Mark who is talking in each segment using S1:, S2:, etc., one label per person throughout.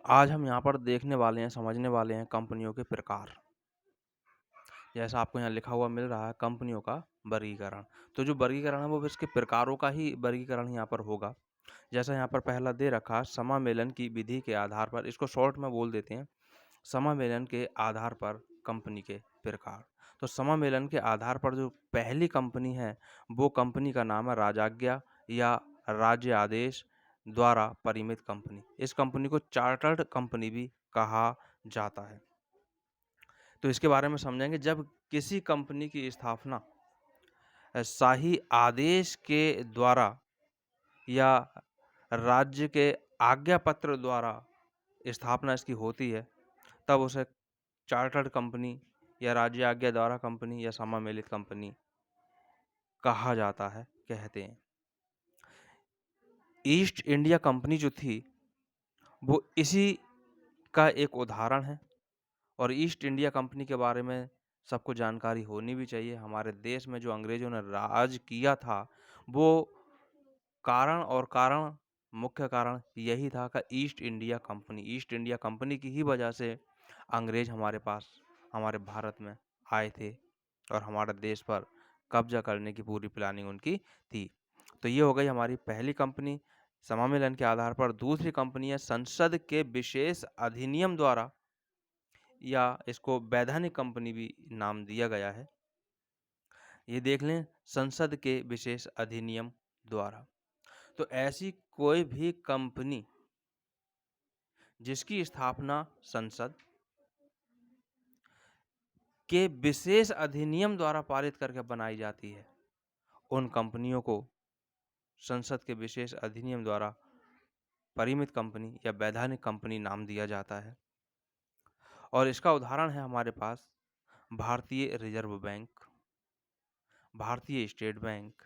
S1: आज हम यहाँ पर देखने वाले हैं, समझने वाले हैं कंपनियों के प्रकार। जैसा आपको यहाँ लिखा हुआ मिल रहा है कंपनियों का वर्गीकरण। तो जो वर्गीकरण है वो इसके प्रकारों का ही वर्गीकरण यहाँ पर होगा। जैसा यहाँ पर पहला दे रखा है समामेलन की विधि के आधार पर, इसको शॉर्ट में बोल देते हैं, समामेलन के आधार पर कंपनी के प्रकार। तो समामेलन के आधार पर जो पहली कंपनी है वो कंपनी का नाम है राजाज्ञा या राज्य आदेश द्वारा परिमित कंपनी। इस कंपनी को चार्टर्ड कंपनी भी कहा जाता है। तो इसके बारे में समझेंगे। जब किसी कंपनी की स्थापना शाही आदेश के द्वारा या राज्य के आज्ञा पत्र द्वारा स्थापना इसकी होती है, तब उसे चार्टर्ड कंपनी या राज्य आज्ञा द्वारा कंपनी या समामेलित कंपनी कहा जाता है, कहते हैं। ईस्ट इंडिया कंपनी जो थी वो इसी का एक उदाहरण है और ईस्ट इंडिया कंपनी के बारे में सबको जानकारी होनी भी चाहिए। हमारे देश में जो अंग्रेजों ने राज किया था वो मुख्य कारण यही था कि ईस्ट इंडिया कंपनी की ही वजह से अंग्रेज हमारे पास, हमारे भारत में आए थे और हमारे देश पर कब्जा करने की पूरी प्लानिंग उनकी थी। तो ये हो गई हमारी पहली कंपनी समामेलन के आधार पर। दूसरी कंपनी है संसद के विशेष अधिनियम द्वारा, या इसको वैधानिक कंपनी भी नाम दिया गया है। ये देख लें, संसद के विशेष अधिनियम द्वारा। तो ऐसी कोई भी कंपनी जिसकी स्थापना संसद के विशेष अधिनियम द्वारा पारित करके बनाई जाती है, उन कंपनियों को संसद के विशेष अधिनियम द्वारा परिमित कंपनी या वैधानिक कंपनी नाम दिया जाता है। और इसका उदाहरण है हमारे पास भारतीय रिजर्व बैंक, भारतीय स्टेट बैंक,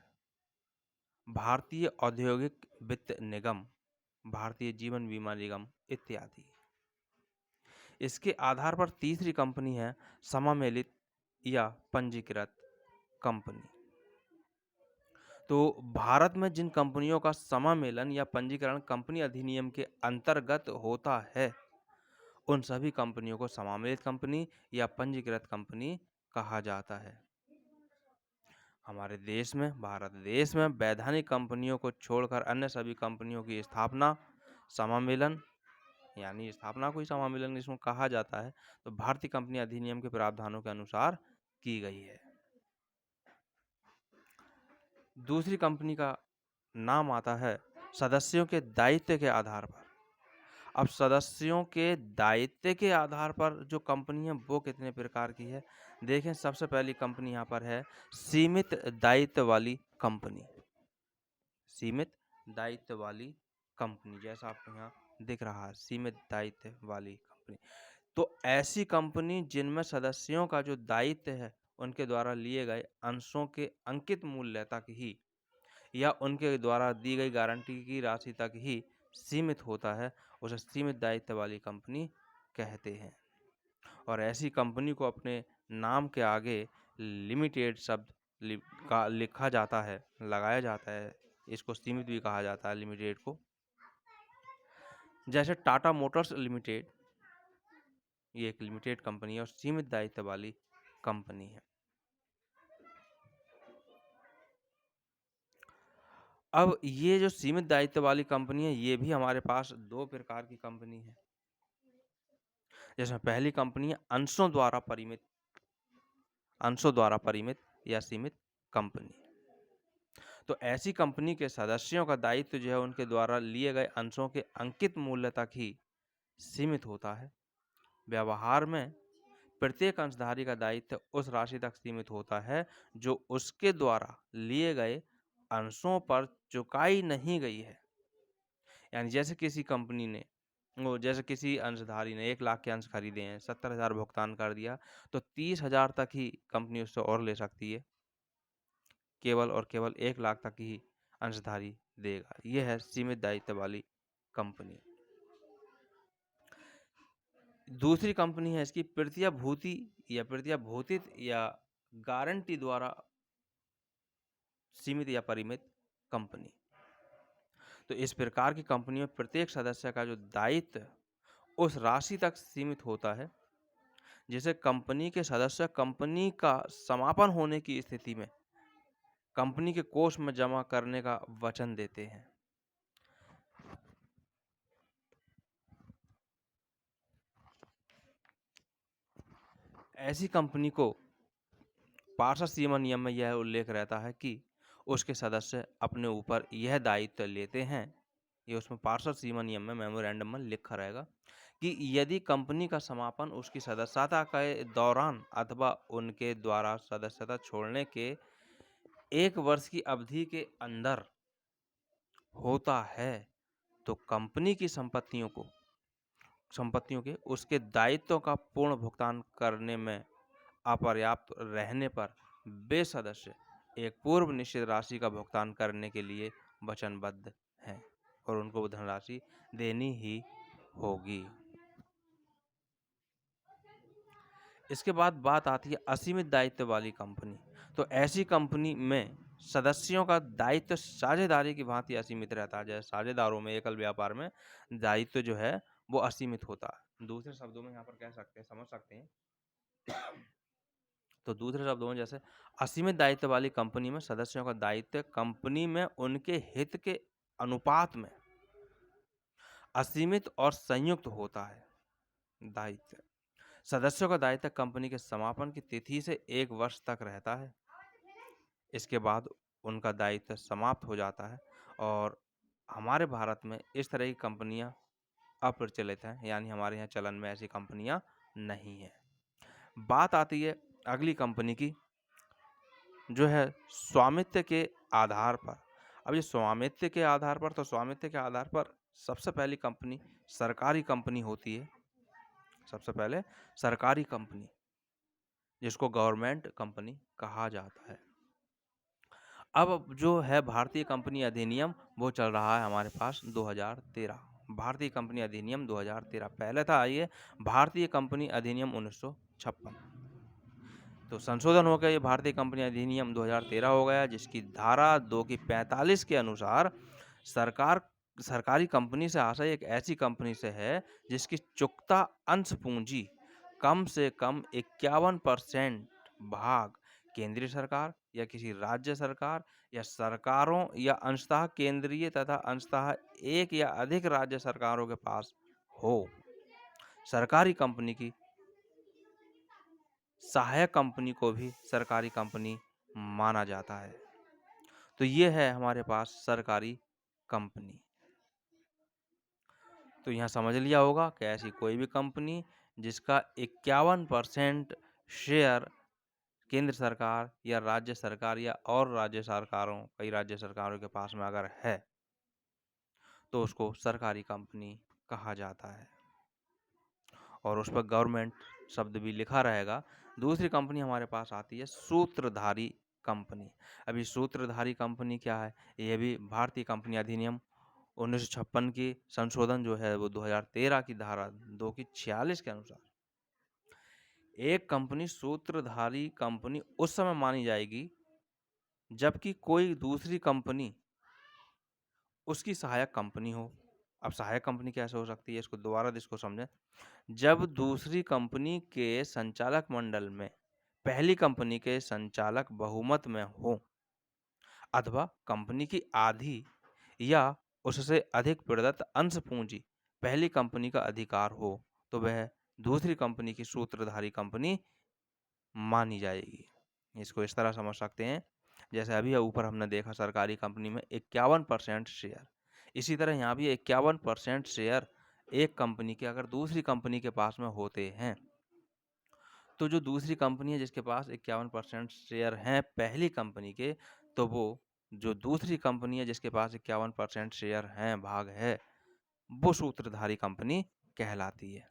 S1: भारतीय औद्योगिक वित्त निगम, भारतीय जीवन बीमा निगम इत्यादि। इसके आधार पर तीसरी कंपनी है समामेलित या पंजीकृत कंपनी। तो भारत में जिन कंपनियों का समामेलन या पंजीकरण कंपनी अधिनियम के अंतर्गत होता है, उन सभी कंपनियों को समामेलित कंपनी या पंजीकृत कंपनी कहा जाता है। हमारे देश में, भारत देश में वैधानिक कंपनियों को छोड़कर अन्य सभी कंपनियों की स्थापना समामेलन, यानी स्थापना को ही समामेलन इसमें कहा जाता है, तो भारतीय कंपनी अधिनियम के प्रावधानों के अनुसार की गई है। दूसरी कंपनी का नाम आता है सदस्यों के दायित्व के आधार पर। अब सदस्यों के दायित्व के आधार पर जो कंपनी है वो कितने प्रकार की है, देखें। सबसे पहली कंपनी यहाँ पर है सीमित दायित्व वाली कंपनी। सीमित दायित्व वाली कंपनी, जैसा आपको यहाँ दिख रहा है, सीमित दायित्व वाली कंपनी। तो ऐसी कंपनी जिनमें सदस्यों का जो दायित्व है उनके द्वारा लिए गए अंशों के अंकित मूल्य तक ही या उनके द्वारा दी गई गारंटी की राशि तक ही सीमित होता है, उसे सीमित दायित्व वाली कंपनी कहते हैं। और ऐसी कंपनी को अपने नाम के आगे लिमिटेड शब्द का लिखा जाता है, लगाया जाता है। इसको सीमित भी कहा जाता है, लिमिटेड को। जैसे टाटा मोटर्स लिमिटेड, ये एक लिमिटेड कंपनी है और सीमित दायित्व वाली कंपनी है। अब ये जो सीमित दायित्व वाली कंपनी है, ये भी हमारे पास दो प्रकार की कंपनी है। जिसमें पहली कंपनी है अंशों द्वारा परिमित या सीमित कंपनी। तो ऐसी कंपनी के सदस्यों का दायित्व जो है उनके द्वारा लिए गए अंशों के अंकित मूल्य तक ही सीमित होता है। व्यवहार में प्रत्येक अंशधारी का दायित्व उस राशि तक सीमित होता है जो उसके द्वारा लिए गए अंशों पर चुकाई नहीं गई है। यानी जैसे किसी अंशधारी ने 1 लाख के अंश खरीदे हैं, 70,000 भुगतान कर दिया, तो 30,000 तक ही कंपनी उससे और ले सकती है। केवल और केवल 1 लाख तक ही अंशधारी देगा। यह है सीमित दायित्व वाली कंपनी। दूसरी कंपनी है इसकी प्रतिभूतित या गारंटी द्वारा सीमित या परिमित कंपनी। तो इस प्रकार की कंपनी में प्रत्येक सदस्य का जो दायित्व उस राशि तक सीमित होता है जिसे कंपनी के सदस्य कंपनी का समापन होने की स्थिति में कंपनी के कोष में जमा करने का वचन देते हैं। ऐसी कंपनी को पार्षद सीमा नियम में यह उल्लेख रहता है कि उसके सदस्य अपने ऊपर यह दायित्व लेते हैं, ये उसमें पार्षद सीमा नियम में मेमोरेंडम में लिखा रहेगा कि यदि कंपनी का समापन उसकी सदस्यता के दौरान अथवा उनके द्वारा सदस्यता छोड़ने के 1 वर्ष की अवधि के अंदर होता है, तो कंपनी की संपत्तियों के उसके दायित्वों का पूर्ण भुगतान करने में अपर्याप्त रहने पर वे सदस्य एक पूर्व निश्चित राशि का भुगतान करने के लिए वचनबद्ध हैं और उनको वो धनराशि देनी ही होगी। इसके बाद बात आती है असीमित दायित्व वाली कंपनी। तो ऐसी कंपनी में सदस्यों का दायित्व साझेदारी की भांति असीमित रहता है। जैसे साझेदारों में एकल व्यापार में दायित्व जो है वो असीमित होता है। दूसरे शब्दों में यहाँ पर कह सकते हैं, समझ सकते हैं। तो दूसरे शब्दों में जैसे असीमित दायित्व वाली कंपनी में सदस्यों का दायित्व कंपनी में उनके हित के अनुपात में असीमित और संयुक्त होता है। दायित्व सदस्यों का दायित्व कंपनी के समापन की तिथि से 1 वर्ष तक रहता है। इसके बाद उनका दायित्व समाप्त हो जाता है और हमारे भारत में इस तरह की कंपनियां अप्रचलित हैं, यानी हमारे यहाँ चलन में ऐसी कंपनियां नहीं है। बात आती है अगली कंपनी की, जो है स्वामित्व के आधार पर। अब ये स्वामित्व के आधार पर, तो स्वामित्व के आधार पर सबसे पहली कंपनी सरकारी कंपनी होती है। सबसे पहले सरकारी कंपनी, जिसको गवर्नमेंट कंपनी कहा जाता है। अब जो है भारतीय कंपनी अधिनियम, वो चल रहा है हमारे पास 2013। भारतीय कंपनी अधिनियम 2013 पहले था ये भारतीय कंपनी अधिनियम 1956। तो संशोधन हो गया, ये भारतीय कंपनी अधिनियम 2013 हो गया, जिसकी धारा 2 की 45 के अनुसार सरकारी कंपनी से आशय एक ऐसी कंपनी से है जिसकी चुकता अंश पूंजी कम से कम 51% भाग केंद्रीय सरकार या किसी राज्य सरकार या सरकारों या अंशतः केंद्रीय तथा अंशतः एक या अधिक राज्य सरकारों के पास हो। सरकारी कंपनी की सहायक कंपनी को भी सरकारी कंपनी माना जाता है। तो ये है हमारे पास सरकारी कंपनी। तो यहाँ समझ लिया होगा कि ऐसी कोई भी कंपनी जिसका 51% शेयर केंद्र सरकार या राज्य सरकार या और कई राज्य सरकारों के पास में अगर है, तो उसको सरकारी कंपनी कहा जाता है और उस पर गवर्नमेंट शब्द भी लिखा रहेगा। दूसरी कंपनी हमारे पास आती है सूत्रधारी कंपनी। अभी सूत्रधारी कंपनी क्या है? ये भी भारतीय कंपनी अधिनियम 1956 की संशोधन जो है वो 2013 की धारा 2 की 46 के अनुसार एक कंपनी सूत्रधारी कंपनी उस समय मानी जाएगी जबकि कोई दूसरी कंपनी उसकी सहायक कंपनी हो। अब सहायक कंपनी कैसे हो सकती है, इसको दोबारा इसको समझें। जब दूसरी कंपनी के संचालक मंडल में पहली कंपनी के संचालक बहुमत में हो अथवा कंपनी की आधी या उससे अधिक प्रदत्त अंश पूंजी पहली कंपनी का अधिकार हो, तो वह दूसरी कंपनी की सूत्रधारी कंपनी मानी जाएगी। इसको इस तरह समझ सकते हैं, जैसे अभी ऊपर हमने देखा सरकारी कंपनी में 51% शेयर, इसी तरह यहाँ भी 51% शेयर एक कंपनी के अगर दूसरी कंपनी के पास में होते हैं, तो जो दूसरी कंपनी है जिसके पास 51% शेयर हैं पहली कंपनी के, तो वो जो दूसरी कंपनी है जिसके पास 51% शेयर हैं, भाग है, वो सूत्रधारी कंपनी कहलाती है।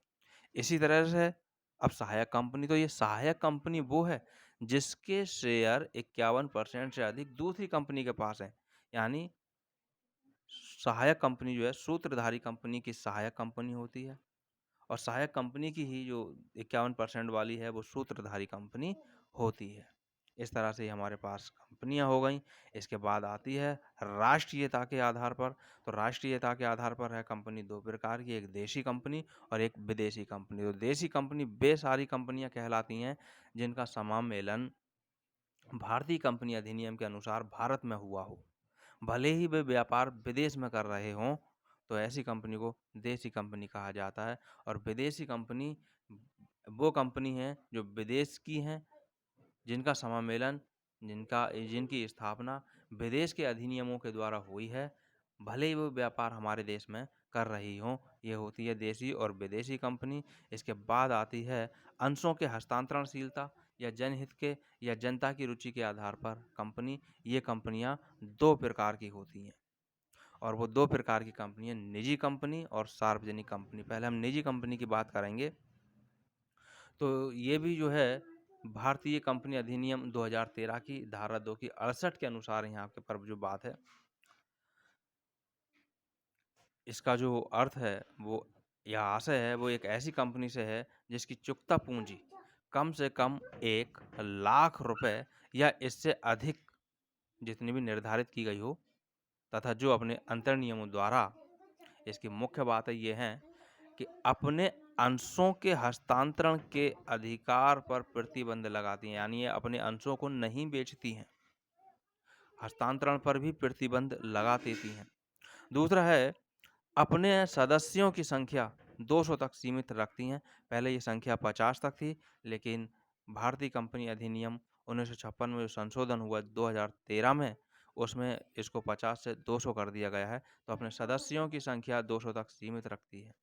S1: इसी तरह से अब सहायक कंपनी, तो ये सहायक कंपनी वो है जिसके शेयर 51% से अधिक दूसरी कंपनी के पास है। यानी सहायक कंपनी जो है सूत्रधारी कंपनी की सहायक कंपनी होती है और सहायक कंपनी की ही जो 51% वाली है वो सूत्रधारी कंपनी होती है। इस तरह से ही हमारे पास कंपनियाँ हो गईं। इसके बाद आती है राष्ट्रीयता के आधार पर। तो राष्ट्रीयता के आधार पर है कंपनी 2 प्रकार की, एक देशी कंपनी और एक विदेशी कंपनी। तो देशी कंपनी वे सारी कंपनियाँ कहलाती हैं जिनका समामेलन भारतीय कंपनी अधिनियम के अनुसार भारत में हुआ हो। भले ही वे व्यापार विदेश में कर रहे हों, तो ऐसी कंपनी को देशी कंपनी कहा जाता है। और विदेशी कंपनी वो कंपनी है जो विदेश की हैं, जिनका समामेलन, जिनकी स्थापना विदेश के अधिनियमों के द्वारा हुई है, भले ही वो व्यापार हमारे देश में कर रही हों। ये होती है देशी और विदेशी कंपनी। इसके बाद आती है अंशों के हस्तांतरणशीलता या जनहित के या जनता की रुचि के आधार पर कंपनी। ये कंपनियां 2 प्रकार की होती हैं और वो 2 प्रकार की कंपनियां निजी कंपनी और सार्वजनिक कंपनी। पहले हम निजी कंपनी की बात करेंगे। तो ये भी जो है भारतीय कंपनी अधिनियम 2013 की धारा 2 की 68 के अनुसार यहाँ के पर जो बात है, इसका जो अर्थ है वो या आशय है वो एक ऐसी कंपनी से है जिसकी चुकता पूंजी कम से कम 1 लाख रुपए या इससे अधिक जितनी भी निर्धारित की गई हो, तथा जो अपने अंतर्नियमों द्वारा, इसकी मुख्य बातें ये हैं कि अपने अंशों के हस्तांतरण के अधिकार पर प्रतिबंध लगाती हैं, यानी ये अपने अंशों को नहीं बेचती हैं, हस्तांतरण पर भी प्रतिबंध लगा देती हैं। दूसरा है अपने सदस्यों की संख्या 200 तक सीमित रखती हैं। पहले ये संख्या 50 तक थी, लेकिन भारतीय कंपनी अधिनियम 1956 में जो संशोधन हुआ 2013 में, उसमें इसको 50 से 200 कर दिया गया है। तो अपने सदस्यों की संख्या 200 तक सीमित रखती है।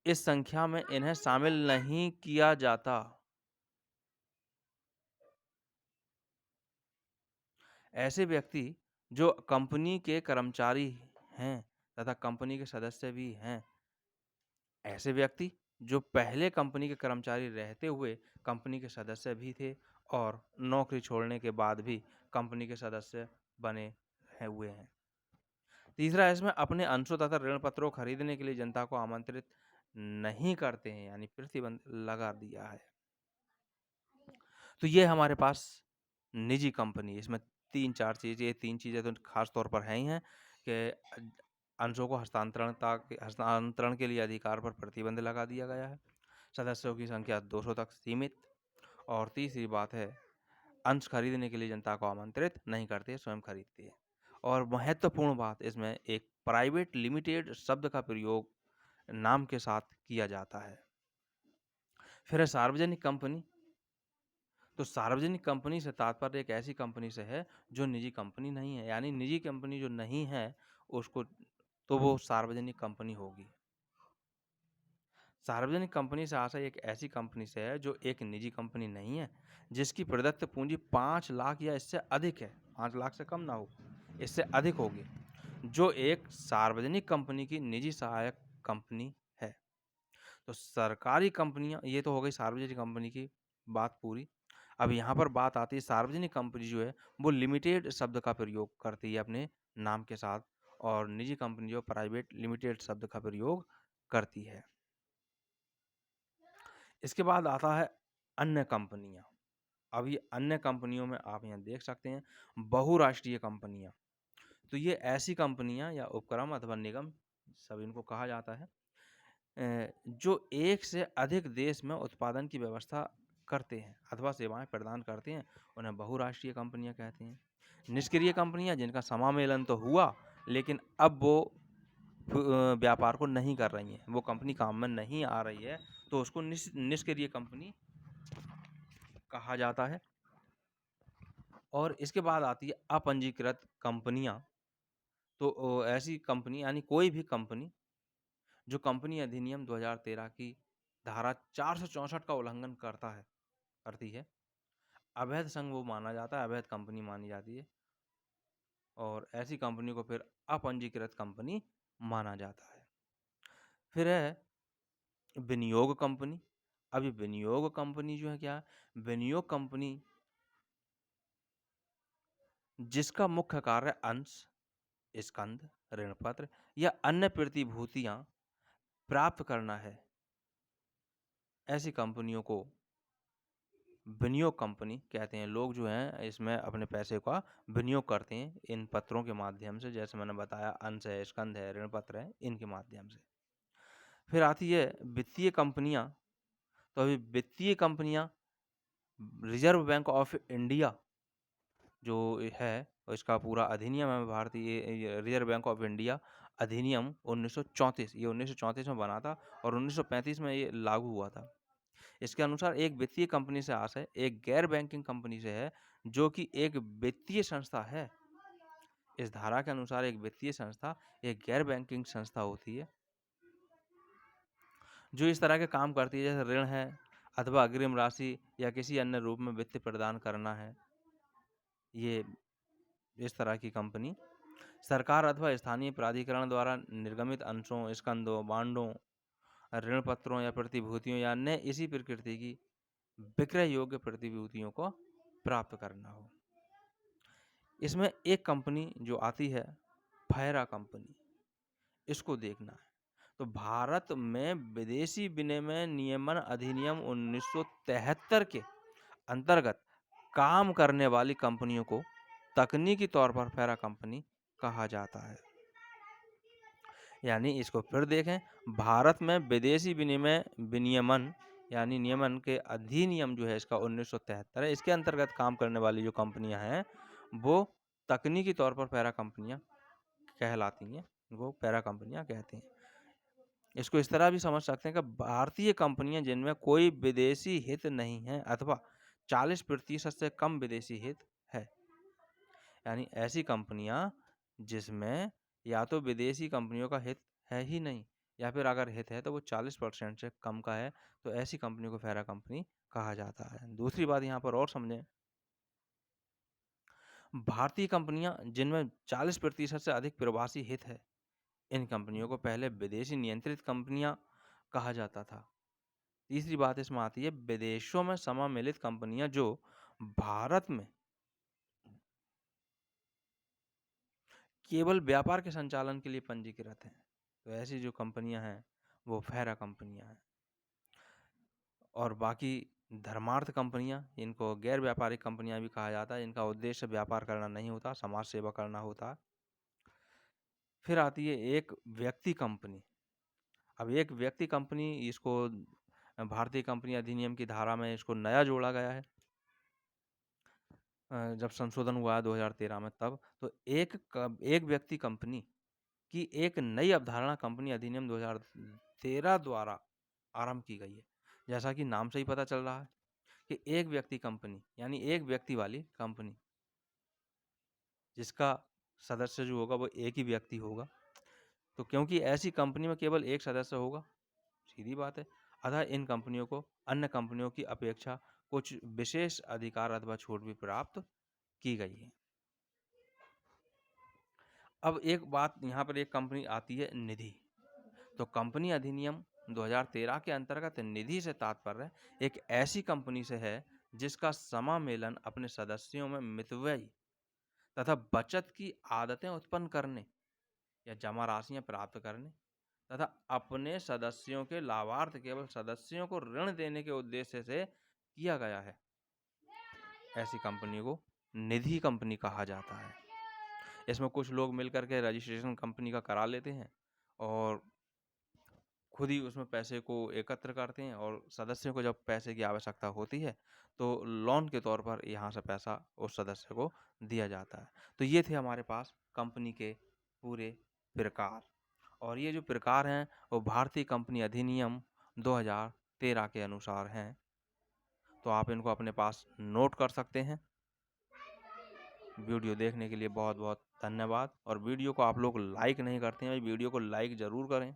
S1: इस संख्या में इन्हें शामिल नहीं किया जाता। ऐसे व्यक्ति जो कंपनी के कर्मचारी हैं तथा कंपनी के सदस्य भी हैं, ऐसे व्यक्ति जो पहले कंपनी के कर्मचारी रहते हुए कंपनी के सदस्य भी थे और नौकरी छोड़ने के बाद भी कंपनी के सदस्य बने हुए हैं। तीसरा, इसमें अपने अंशों तथा ऋण पत्रों को खरीदने के लिए जनता को आमंत्रित नहीं करते हैं, यानी प्रतिबंध लगा दिया है। तो ये हमारे पास निजी कंपनी, इसमें 3-4 चीज़ें, ये 3 चीज़ें तो खास तौर पर हैं ही हैं कि अंशों को हस्तांतरण के लिए अधिकार पर प्रतिबंध लगा दिया गया है, सदस्यों की संख्या 200 तक सीमित, और तीसरी बात है अंश खरीदने के लिए जनता को आमंत्रित नहीं करते, स्वयं खरीदते हैं। और महत्वपूर्ण बात, इसमें एक प्राइवेट लिमिटेड शब्द का प्रयोग नाम के साथ किया जाता है। फिर है सार्वजनिक कंपनी। तो सार्वजनिक कंपनी से तात्पर्य एक ऐसी कंपनी से है जो निजी कंपनी नहीं है, यानी निजी कंपनी जो नहीं है उसको, तो वो सार्वजनिक कंपनी होगी। सार्वजनिक कंपनी से आशय एक ऐसी कंपनी से है जो एक निजी कंपनी नहीं है, जिसकी प्रदत्त पूंजी 5 लाख या इससे अधिक है, 5 लाख से कम ना हो, इससे अधिक होगी, जो एक सार्वजनिक कंपनी की निजी सहायक कंपनी है। तो सरकारी कंपनियां, ये तो हो गई सार्वजनिक कंपनी की बात पूरी। अब यहाँ पर बात आती है सार्वजनिक कंपनी जो है वो लिमिटेड शब्द का प्रयोग करती है अपने नाम के साथ, और निजी कंपनी जो प्राइवेट लिमिटेड शब्द का प्रयोग करती है। इसके बाद आता है अन्य कंपनियां। अब ये अन्य कंपनियों में आप यहाँ देख सकते हैं बहुराष्ट्रीय कंपनियां। तो ये ऐसी कंपनियां या उपक्रम अथवा निगम, सब इनको कहा जाता है, जो एक से अधिक देश में उत्पादन की व्यवस्था करते हैं अथवा सेवाएं प्रदान करते हैं, उन्हें बहुराष्ट्रीय कंपनियां कहते हैं। निष्क्रिय कंपनियां, जिनका समामेलन तो हुआ लेकिन अब वो व्यापार को नहीं कर रही हैं, वो कंपनी काम में नहीं आ रही है, तो उसको निष्क्रिय कंपनी कहा जाता है। और इसके बाद आती है अपंजीकृत कंपनियां। तो ऐसी कंपनी, यानी कोई भी कंपनी जो कंपनी अधिनियम 2013 की धारा 464 का उल्लंघन करती है, अवैध संघ वो माना जाता है, अवैध कंपनी मानी जाती है, और ऐसी कंपनी को फिर अपंजीकृत कंपनी माना जाता है। फिर है विनियोग कंपनी। अब ये विनियोग कंपनी जो है क्या है? विनियोग कंपनी जिसका मुख्य कार्य अंश, स्कंद, ऋण पत्र या अन्य प्रतिभूतियां प्राप्त करना है, ऐसी कंपनियों को विनियोग कंपनी कहते हैं। लोग जो हैं इसमें अपने पैसे का विनियोग करते हैं इन पत्रों के माध्यम से, जैसे मैंने बताया अंश है, स्कंध है, ऋण पत्र है, इनके माध्यम से। फिर आती है वित्तीय कंपनियां। तो अभी वित्तीय कंपनियां रिजर्व बैंक ऑफ इंडिया जो है, इसका पूरा अधिनियम है भारतीय रिजर्व बैंक ऑफ इंडिया अधिनियम 1934, ये 1934 में बना था और 1935 में ये लागू हुआ था। इसके अनुसार एक वित्तीय कंपनी से आशय एक गैर बैंकिंग कंपनी से है जो कि एक वित्तीय संस्था है। इस धारा के अनुसार एक वित्तीय संस्था एक गैर बैंकिंग संस्था होती है जो इस तरह के काम करती है, जैसे ऋण है अथवा अग्रिम राशि या किसी अन्य रूप में वित्त प्रदान करना है। ये इस तरह की कंपनी सरकार अथवा स्थानीय प्राधिकरण द्वारा निर्गमित अंशों, स्कंदों, बांडों, ऋण पत्रों या प्रतिभूतियों या अन्य इसी प्रकृति की विक्रय योग्य प्रतिभूतियों को प्राप्त करना हो। इसमें एक कंपनी जो आती है फैरा कंपनी, इसको देखना है। तो भारत में विदेशी विनिमय नियमन अधिनियम 1973 के अंतर्गत काम करने वाली कंपनियों को तकनीकी तौर पर फैरा कंपनी कहा जाता है। यानी इसको फिर देखें, भारत में विदेशी विनिमय विनियमन यानी नियमन के अधिनियम जो है इसका 1973 है। इसके अंतर्गत काम करने वाली जो कंपनियां हैं वो तकनीकी तौर पर पैरा कंपनियां कहलाती हैं, वो पैरा कंपनियां कहते हैं। इसको इस तरह भी समझ सकते हैं कि भारतीय कंपनियां जिनमें कोई विदेशी हित नहीं है अथवा 40% से कम विदेशी हित है। यानी ऐसी कंपनियां जिसमें या तो विदेशी कंपनियों का हित है ही नहीं या फिर अगर हित है तो वो 40% से कम का है, तो ऐसी कंपनी को फैरा कंपनी कहा जाता है। दूसरी बात यहाँ पर और समझें, भारतीय कंपनियां जिनमें 40% से अधिक प्रवासी हित है, इन कंपनियों को पहले विदेशी नियंत्रित कंपनियां कहा जाता था। तीसरी बात इसमें आती है विदेशों में समामिलित कंपनियां जो भारत में केवल व्यापार के संचालन के लिए पंजीकृत हैं। तो ऐसी जो कंपनियां हैं वो फैरा कंपनियां हैं। और बाकी धर्मार्थ कंपनियां, इनको गैर व्यापारिक कंपनियां भी कहा जाता है। इनका उद्देश्य व्यापार करना नहीं होता, समाज सेवा करना होता। फिर आती है एक व्यक्ति कंपनी। अब एक व्यक्ति कंपनी, इसको भारतीय कंपनी अधिनियम की धारा में इसको नया जोड़ा गया है जब संशोधन हुआ 2013 में तब। तो एक व्यक्ति कंपनी की एक नई अवधारणा कंपनी अधिनियम 2013 द्वारा आरंभ की गई है। जैसा कि नाम से ही पता चल रहा है कि एक व्यक्ति कंपनी यानी एक व्यक्ति वाली कंपनी, जिसका सदस्य जो होगा वो एक ही व्यक्ति होगा। तो क्योंकि ऐसी कंपनी में केवल एक सदस्य होगा, सीधी बात है, अतः इन कंपनियों को अन्य कंपनियों की अपेक्षा कुछ विशेष अधिकार अथवा छूट भी प्राप्त की गई है। अब एक बात यहाँ पर, एक कंपनी आती है निधि। तो कंपनी अधिनियम 2013 के अंतर्गत निधि से तात्पर्य एक ऐसी कंपनी से है जिसका समामेलन अपने सदस्यों में मितव्ययी तथा बचत की आदतें उत्पन्न करने या जमा राशियां प्राप्त करने तथा अपने सदस्यों के लाभार्थ केवल सदस्यों को ऋण देने के उद्देश्य से किया गया है। ऐसी कंपनी को निधि कंपनी कहा जाता है। इसमें कुछ लोग मिलकर के रजिस्ट्रेशन कंपनी का करा लेते हैं और खुद ही उसमें पैसे को एकत्र करते हैं और सदस्यों को जब पैसे की आवश्यकता होती है तो लोन के तौर पर यहाँ से पैसा उस सदस्य को दिया जाता है। तो ये थे हमारे पास कंपनी के पूरे प्रकार, और ये जो प्रकार हैं वो भारतीय कंपनी अधिनियम 2013 के अनुसार हैं। तो आप इनको अपने पास नोट कर सकते हैं। वीडियो देखने के लिए बहुत बहुत धन्यवाद। और वीडियो को आप लोग लाइक नहीं करते हैं, वीडियो को लाइक ज़रूर करें।